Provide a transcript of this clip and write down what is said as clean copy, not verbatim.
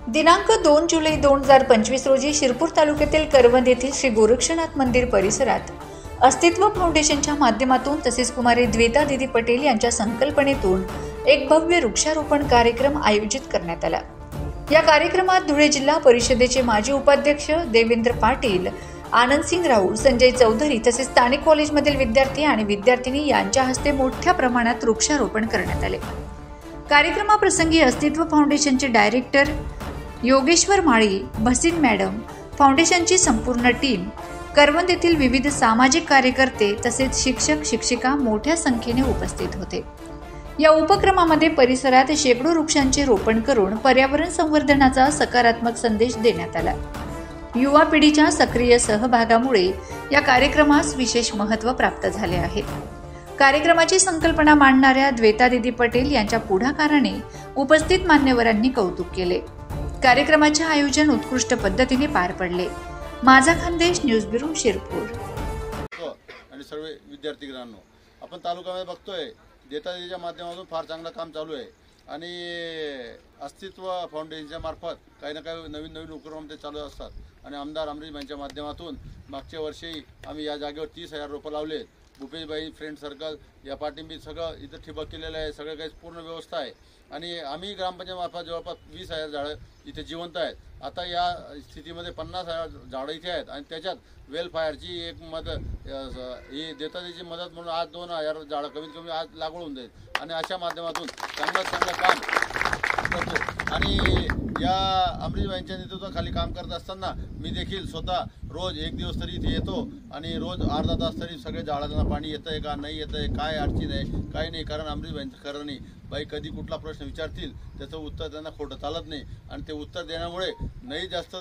दिनांक 2 जुलै 2025 रोजी शिरपूर तालुक्यातील करवंद येथील श्री गोरक्षनाथ मंदिर परिसरात अस्तित्व फाउंडेशनच्या माध्यमातून तसेच कुमारी द्वेता दीदी पटेल यांच्या संकल्पनेतून एक भव्य वृक्षारोपण कार्यक्रम आयोजित करण्यात आला। या कार्यक्रमात धुळे जिल्हा परिषदेचे माजी उपाध्यक्ष देवेंद्र पाटील, आनंदसिंग राऊळ, संजय चौधरी तसेच स्थानिक कॉलेजमधील विद्यार्थी आणि विद्यार्थिनी यांच्या हस्ते मोठ्या प्रमाणात वृक्षारोपण करण्यात आले। कार्यक्रमाप्रसंगी अस्तित्व फाउंडेशनचे डायरेक्टर योगेश्वर माळी, भसीन मॅडम, फाउंडेशनची संपूर्ण टीम, करवंद येथील विविध सामाजिक कार्यकर्ते तसेच शिक्षक शिक्षिका मोठ्या संख्येने उपस्थित होते। या उपक्रमामध्ये परिसरात शेकडो वृक्षांचे रोपण करून पर्यावरण संवर्धनाचा सकारात्मक संदेश देण्यात आला। युवा पिढीच्या सक्रिय सहभागामुळे या कार्यक्रमास विशेष महत्त्व प्राप्त झाले आहे। कार्यक्रमाची संकल्पना मांडणाऱ्या द्वेता दीदी पटेल यांच्या पुढाकाराने उपस्थित मान्यवरांनी कौतुक केले। कार्यक्रमाचे आयोजन उत्कृष्ट पद्धतीने पार पडले। माझा खानदेश न्यूज ब्युरो शिरपूर। आणि सर्व विद्यार्थीगणांनो, आपण तालुक्यामध्ये बघतोय द्वेता दीदीच्या माध्यमातून फार चांगलं काम चालू आहे आणि अस्तित्व फाउंडेशनच्या मार्फत काही ना काही नवीन उपक्रम ते चालू असतात आणि आमदार अमरीश यांच्या माध्यमातून मागच्या वर्षी आम्ही या जागेवर 30,000 रोपं लावले। भूपेशबाई फ्रेंड सर्कल या पाठिंबी सगळं इथं ठिबक केलेलं आहे, सगळं काही पूर्ण व्यवस्था आहे आणि आम्ही ग्रामपंचायत मार्फत जवळपास 20,000 झाडं इथे जिवंत आहेत। आता या स्थितीमध्ये 50,000 झाडं इथे आहेत आणि त्याच्यात वेलफायरची एक मदत ही द्वेता दीदीची मदत म्हणून आज 2,000 झाडं कमीत कमी आज लागवड होऊन जाईल आणि अशा माध्यमातून चांगलं काम करतो। आणि या अमरीश यांच्या नेतृत्वाखाली काम करत असताना मी देखील स्वतः रोज एक दिवस तरी इथे येतो आणि रोज अर्धा तास तरी सगळे झाडांना पाणी येतंय का नाही येतंय, काय अडचण आहे काय नाही, कारण अमरीश यांचं खरं नाही बाई कधी कुठला प्रश्न विचारतील त्याचं उत्तर त्यांना खोटं चालत नाही आणि ते उत्तर देण्यामुळे नाही जास्त